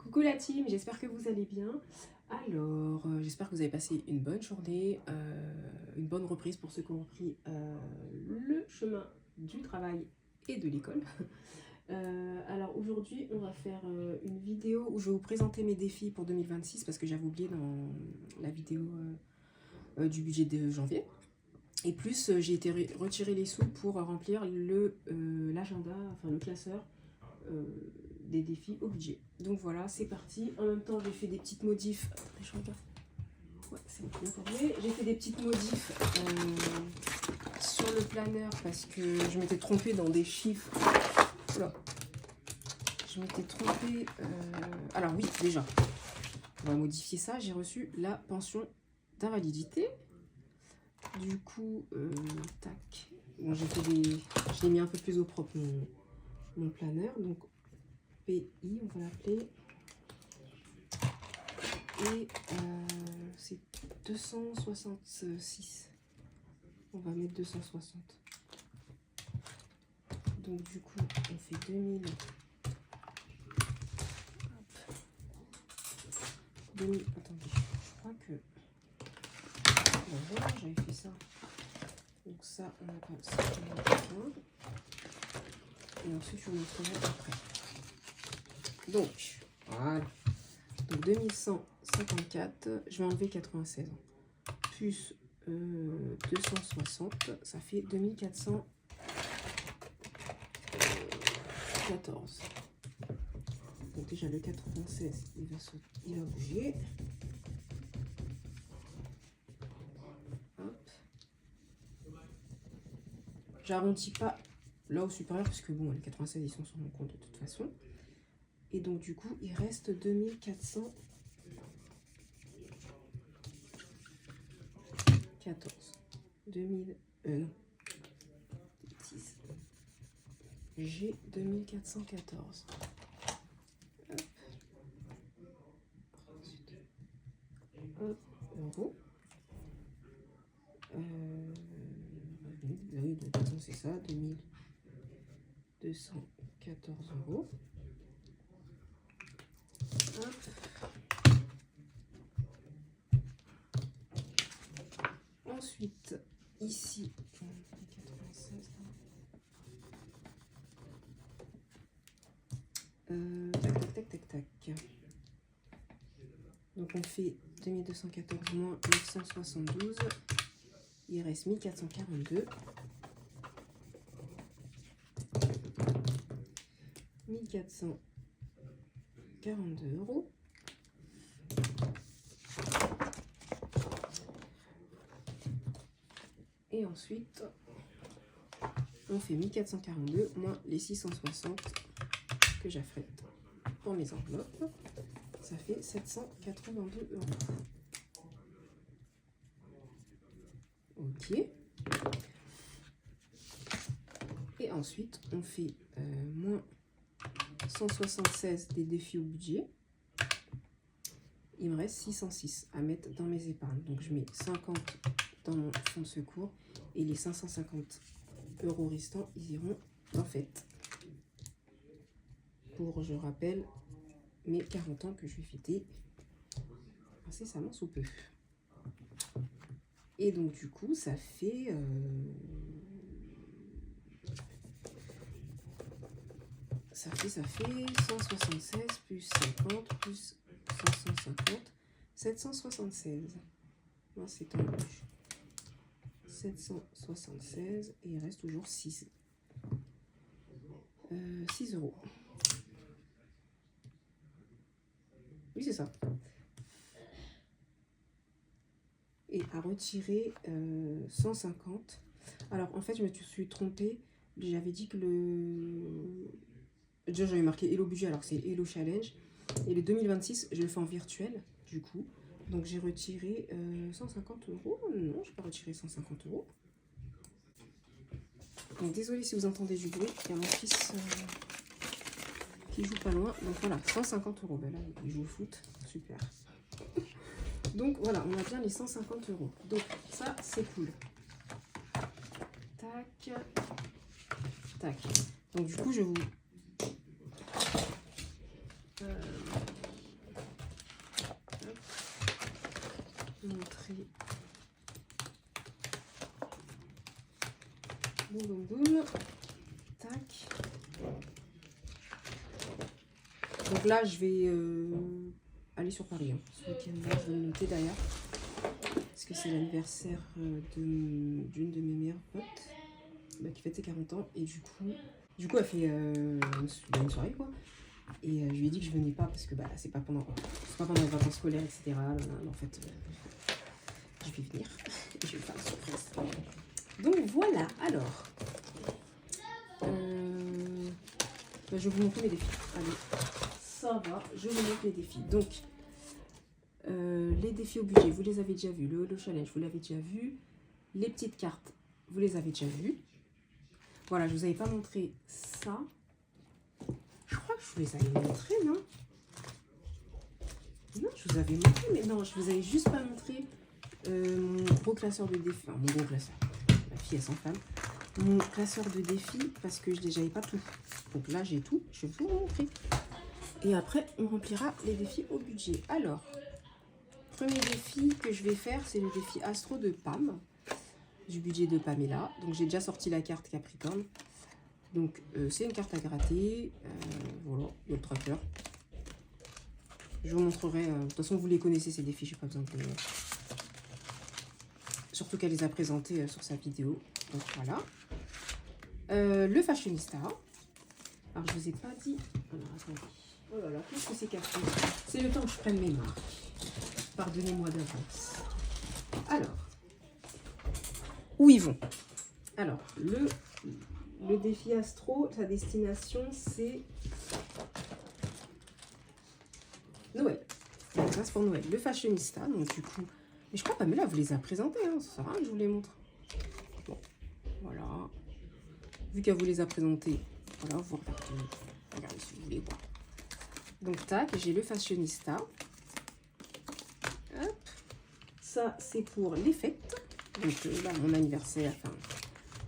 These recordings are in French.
Coucou la team, j'espère que vous allez bien. Alors, j'espère que vous avez passé une bonne journée, une bonne reprise pour ceux qui ont pris le chemin du travail et de l'école. Alors aujourd'hui, on va faire une vidéo où je vais vous présenter mes défis pour 2026 parce que j'avais oublié dans la vidéo du budget de janvier. Et plus, j'ai été retirer les sous pour remplir l'agenda, enfin le classeur des défis au budget. Donc voilà, c'est parti. En même temps, j'ai fait des petites modifs. Attendez, je regarde. Ouais, c'est bien formé. J'ai fait des petites modifs sur le planeur parce que je m'étais trompée dans des chiffres. Oula. Je m'étais trompée. Alors oui, déjà, on va modifier ça. J'ai reçu la pension d'invalidité. Du coup, tac. Bon, j'ai fait des. Je l'ai mis un peu plus au propre mon planeur. Donc PI, on va l'appeler. Et c'est 266. On va mettre 260. Donc du coup, on fait 2000. 2000. Attendez, je crois que. Voilà, j'avais fait ça. Donc ça, on a pas ça. Et ensuite, je vous montrerai après. Donc, voilà. Donc 2154, je vais enlever 96 ans. Plus 260, ça fait 2414. Donc déjà le 96, il va bouger. Hop. J'arrondis pas là au supérieur parce que bon, les 96 ils sont sur mon compte de toute façon. Et donc du coup, il reste 2414. Non. J'ai 2414. Hop. Hop, euros. Oui, de toute façon, c'est ça, 2214 euros. Hop. Ensuite, ici, 96. Tac. Donc on fait 2214 moins 972. Il reste 1442. 1442 euros. Et ensuite, on fait 1442 moins les 660 que j'affrète pour mes enveloppes. Ça fait 782 euros. Ok. Et ensuite, on fait moins 176 des défis au budget. Il me reste 606 à mettre dans mes épargnes. Donc, je mets 50 dans mon fonds de secours et les 550 euros restants, ils iront en fête. Pour, je rappelle, mes 40 ans que je vais fêter incessamment sous peu. Et donc, du coup, ça fait... Ça fait 176 plus 50 plus 550, 776. Non, c'est en rouge. 776 et il reste toujours 6 euros. Oui, c'est ça. Et à retirer 150. Alors, en fait, je me suis trompée. J'avais dit que déjà, j'avais marqué Hello Budget, alors c'est Hello Challenge. Et le 2026, je le fais en virtuel, du coup. Donc, j'ai retiré 150 euros. Non, je n'ai pas retiré 150 euros. Donc, désolée si vous entendez du bruit. Il y a mon fils qui joue pas loin. Donc, voilà, 150 euros. Ben là, il joue au foot. Super. Donc, voilà, on a bien les 150 euros. Donc, ça, c'est cool. Tac. Tac. Donc, du coup, je vous... montrer. Boum, boum, boum. Tac. Donc là, je vais aller sur Paris. Hein. Ce week-end-là, je vais le noter d'ailleurs. Parce que c'est l'anniversaire d'une de mes meilleures potes qui fête ses 40 ans. Et du coup elle fait une soirée quoi. Et je lui ai dit que je venais pas parce que c'est pas pendant les vacances scolaires, etc. En fait, je vais venir et je vais faire une surprise. Donc voilà, alors. Je vais vous montrer mes défis. Allez, ça va, je vous montre mes défis. Donc, les défis au budget, vous les avez déjà vus. Le challenge, vous l'avez déjà vu. Les petites cartes, vous les avez déjà vues. Voilà, je vous avais pas montré ça. Je crois que je vous les avais montrés, non? Non, je vous avais montré, mais non, je vous avais juste pas montré mon gros classeur de défis. Enfin, mon gros classeur. La fille est sans femme. Mon classeur de défis, parce que je déjà pas tout. Donc là, j'ai tout. Je vais vous montrer. Et après, on remplira les défis au budget. Alors, premier défi que je vais faire, c'est le défi Astro de Pam. Du budget de Pamela. Donc, j'ai déjà sorti la carte Capricorne. Donc, c'est une carte à gratter. Voilà, il y a le tracker. Je vous montrerai. De toute façon, vous les connaissez, ces défis. Je n'ai pas besoin de les... Surtout qu'elle les a présentés sur sa vidéo. Donc, voilà. Le Fashionista. Alors, je vous ai pas dit... Alors, attendez. Oh là là, qu'est-ce que c'est café? C'est le temps que je prenne mes marques. Pardonnez-moi d'avance. Alors, où ils vont? Alors, le défi Astro, sa destination, c'est Noël. Donc ça, c'est pour Noël. Le Fashionista, donc du coup... Mais je crois pas, mais là, vous les avez présentés, hein. Ça sert à rien que je vous les montre. Bon, voilà. Vu qu'elle vous les a présentés, voilà, vous regardez si vous voulez voir. Donc, tac, j'ai le Fashionista. Hop. Ça, c'est pour les fêtes. Donc, là, mon anniversaire, enfin,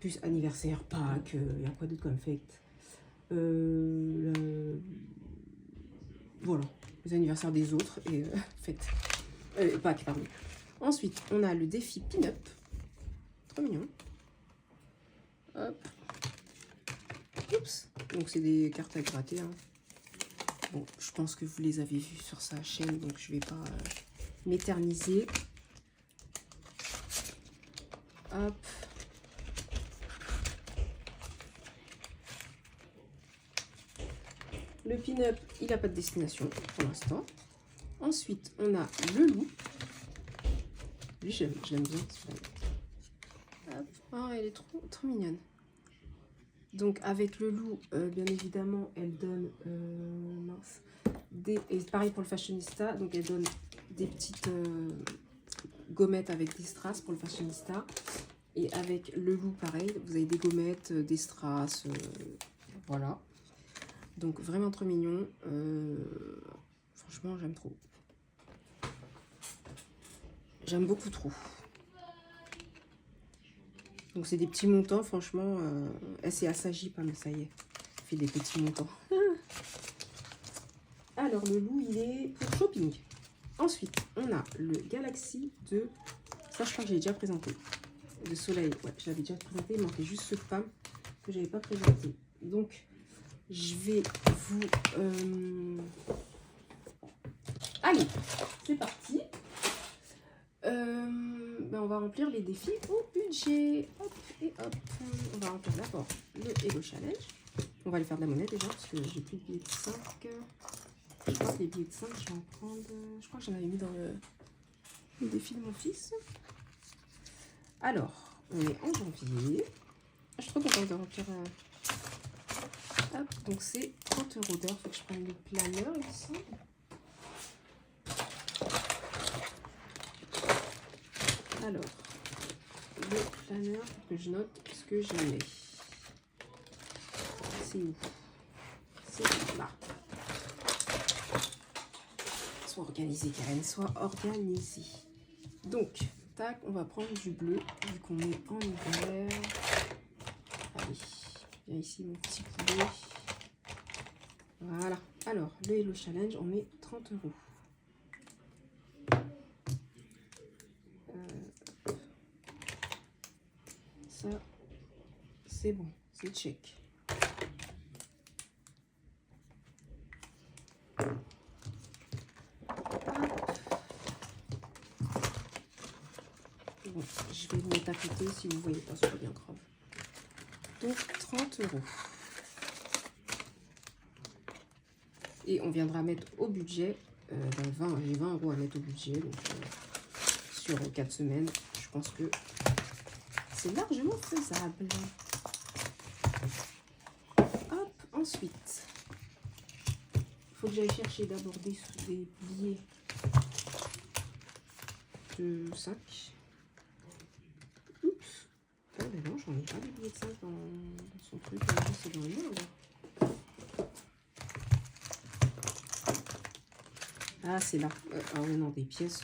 plus anniversaire, Pâques, il y a quoi d'autre comme fête? Voilà, les anniversaires des autres et fêtes. Pâques, pardon. Ensuite, on a le défi Pin-Up. Trop mignon. Hop. Oups. Donc, c'est des cartes à gratter. Hein. Bon, je pense que vous les avez vues sur sa chaîne, donc je ne vais pas m'éterniser. Hop. Le pin-up, il n'a pas de destination pour l'instant. Ensuite, on a le loup. Lui, je l'aime bien. Hop. Oh, elle est trop mignonne. Donc, avec le loup, bien évidemment, elle donne... mince. Et pareil pour le Fashionista. Donc, elle donne des petites gommettes avec des strass pour le Fashionista. Et avec le loup, pareil. Vous avez des gommettes, des strass. Voilà. Donc, vraiment trop mignon. Franchement, j'aime trop. J'aime beaucoup trop. Donc, c'est des petits montants, franchement. Elle s'est assagie, pas, mais ça y est. Elle fait des petits montants. Alors, le loup, il est pour shopping. Ensuite, on a le Galaxy de... Ça, je crois que j'ai déjà présenté. De soleil. Ouais, je l'avais déjà présenté. Il manquait juste ce Pam que je n'avais pas présenté. Donc, je vais vous... Allez, c'est parti. On va remplir les défis au budget. Hop et hop. On va remplir d'abord le Hello Challenge. On va aller faire de la monnaie déjà parce que j'ai plus de billets de 5. Je crois que les billets de 5, je vais en prendre... Je crois que j'en avais mis dans le défi de mon fils. Alors, on est en janvier. Je suis trop contente de remplir... Hop, donc c'est 30 € d'heure. Faut que je prenne le planeur, il me semble. Alors, le planeur, faut que je note ce que je mets. C'est où? C'est là. Sois organisé, Karen, sois organisé. Donc, tac, on va prendre du bleu, vu qu'on est en hiver. Allez, viens ici mon petit poulet. Voilà. Alors, le Hello Challenge, on met 30 €. ça, c'est bon, c'est check. Bon, je vais le mettre à côté si vous voyez pas, c'est pas bien grave. Donc 30 €. Et on viendra mettre au budget, j'ai 20 € à mettre au budget, donc sur 4 semaines, je pense que c'est largement faisable. Hop, ensuite, il faut que j'aille chercher d'abord des billets de 5. Oups, ah ben non, j'en ai pas des billets de 5 dans son truc, c'est dans le mien alors. Ah, c'est là. Ah ouais, non, des pièces.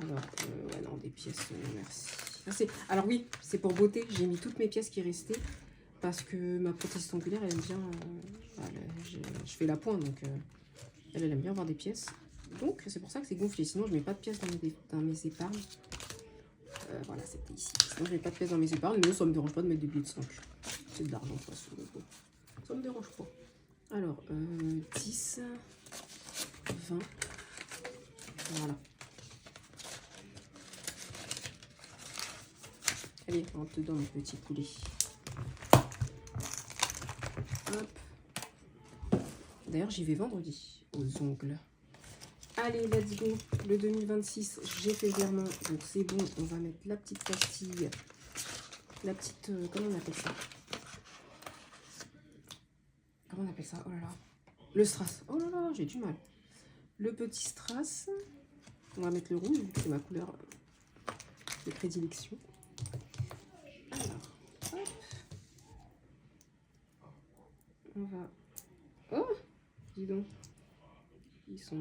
Alors, ouais, non, des pièces, merci. Alors oui, c'est pour beauté. J'ai mis toutes mes pièces qui restaient parce que ma prothèse angulaire, elle aime bien... je fais la pointe, donc elle aime bien avoir des pièces. Donc, c'est pour ça que c'est gonflé. Sinon, je mets pas de pièces dans mes épargnes. Voilà, c'était ici. Sinon, je mets pas de pièces dans mes épargnes, mais ça me dérange pas de mettre des billets de 5. C'est de l'argent, de toute façon. Ça me dérange pas. Alors, 10... 20. Voilà. Allez, rentre dedans mon petit poulet. Hop. D'ailleurs, j'y vais vendredi aux ongles. Allez, let's go. Le 2026, j'ai fait le virement, donc c'est bon. On va mettre la petite pastille. La petite... comment on appelle ça? Comment on appelle ça? Oh là là. Le strass. Oh là là, j'ai du mal. Le petit strass. On va mettre le rouge, vu que c'est ma couleur de prédilection. Alors, hop. On va... Oh, dis donc. Ils sont...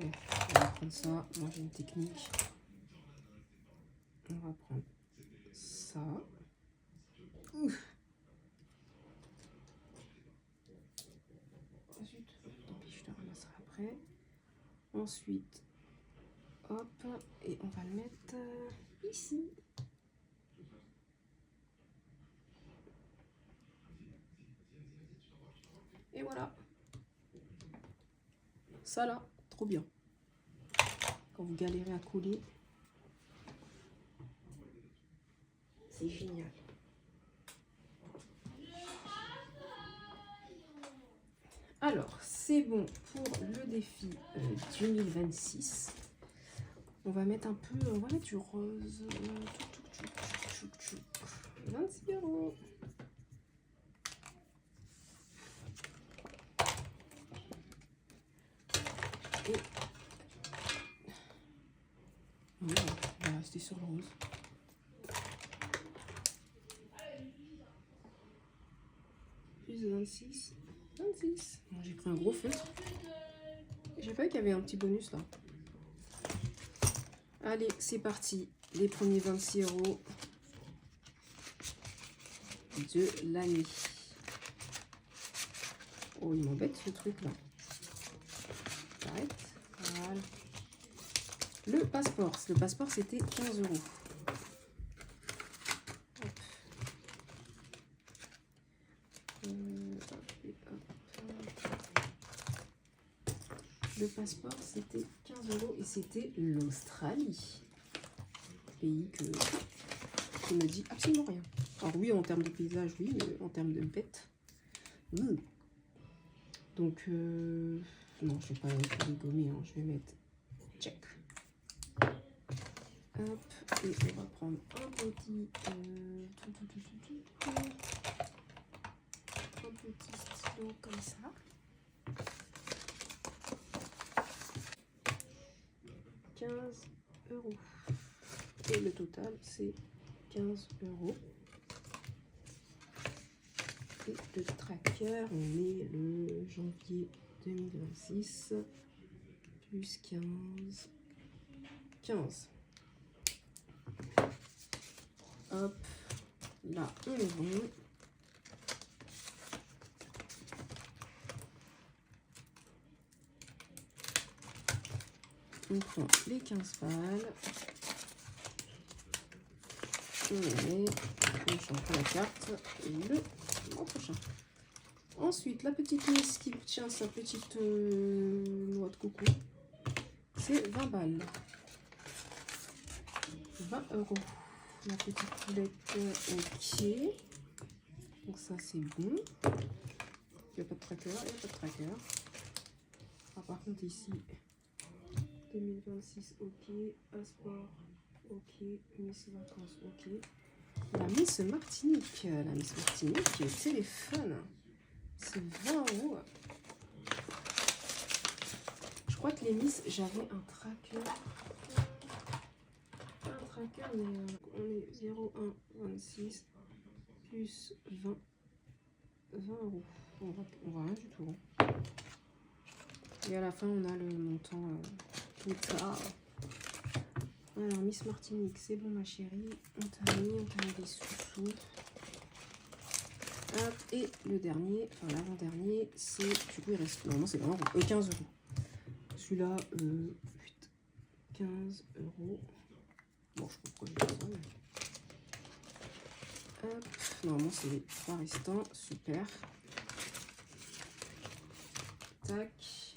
on va prendre ça. Moi, j'ai une technique. On va prendre ça. Ouf. Zut. Tant pis, je le ramasserai après. Ensuite, hop. Et on va le mettre ici. Et voilà. Ça là, trop bien. Quand vous galérez à coller, c'est génial. Alors, c'est bon pour le défi 2026. On va mettre un peu, on va mettre du rose. 26 €. Et on va rester sur le rose. Plus de 26. 26. Bon, j'ai pris un gros feutre. J'ai pas vu qu'il y avait un petit bonus là. Allez, c'est parti. Les premiers 26 € de l'année. Oh, il m'embête ce truc là. J'arrête. Voilà. Le passeport. Le passeport, c'était 15 €. Le passeport, c'était 15 € et c'était l'Australie. Pays qui me dit absolument rien. Alors oui, en termes de paysage, oui, mais en termes de bête. Donc, non, je vais pas les gommer, hein, je vais mettre check. Hop, et on va prendre un petit stylo comme ça. 15 €. Et le total, c'est 15 €. Et le tracker, on est le janvier 2026, plus 15. 15. Hop, là, on est bon. On prend les 15 balles. on les met, on change la carte le mois prochain. Ensuite, la petite Miss qui tient sa petite noix de coco, c'est 20 balles. 20 €. La petite poulette, ok. Donc ça, c'est bon. Il n'y a pas de tracker, il n'y a pas de tracker. Ah, par contre, ici, 2026, ok. Passeport, ok. Miss Vacances, ok. La Miss Martinique. La Miss Martinique, téléphone. C'est 20 €. Je crois que les Miss, j'avais un tracker. Mais on est 0,126 plus 20 €. On voit rien du tout. Et à la fin, on a le montant tout tard. Alors, Miss Martinique, c'est bon, ma chérie. On t'a mis des sous-sous. Hop, et le dernier, enfin l'avant-dernier, c'est, du coup, il reste, normalement, c'est 20 €, 15 €. Celui-là, 15 €. Bon, je sais pas pourquoi je dis ça, mais... Hop, normalement, c'est les 3 restants. Super. Tac.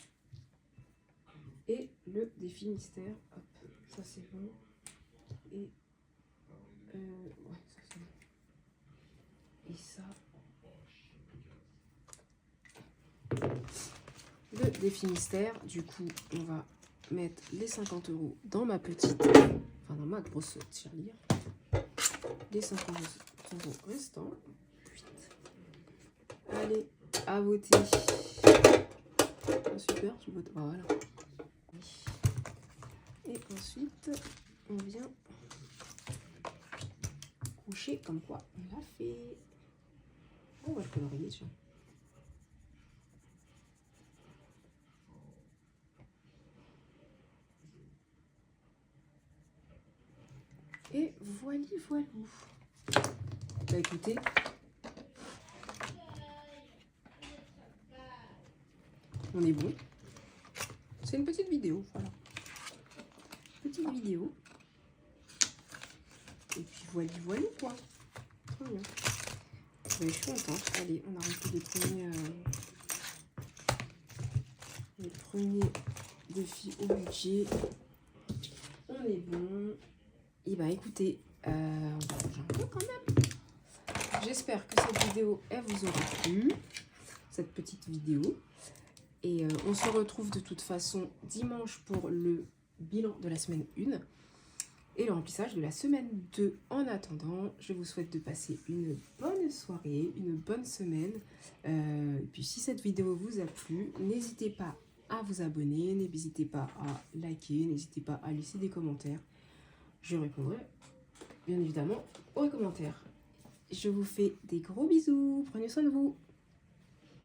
Et le défi mystère. Hop, ça c'est bon. Et... ouais, ça c'est bon. Et ça... Le défi mystère, du coup, on va mettre les 50 € dans ma petite... Enfin, dans ma grosse tirelire. Les 50 € restants. Allez, à voter. Ah, super, tu votes. Voilà. Et ensuite, on vient coucher comme quoi on l'a fait. On va le colorier, tiens. Et voilà. Bah écoutez, on est bon. C'est une petite vidéo, voilà. Petite vidéo. Et puis voilà quoi. Très bien. Je suis contente. Allez, on a rempli les premiers défis au budget. On est bon. Et bah écoutez, on va manger un peu quand même. J'espère que cette vidéo, elle vous aura plu. Cette petite vidéo. Et on se retrouve de toute façon dimanche pour le bilan de la semaine 1 et le remplissage de la semaine 2. En attendant, je vous souhaite de passer une bonne soirée, une bonne semaine. Et puis si cette vidéo vous a plu, n'hésitez pas à vous abonner, n'hésitez pas à liker, n'hésitez pas à laisser des commentaires. Je répondrai bien évidemment aux commentaires. Je vous fais des gros bisous, prenez soin de vous.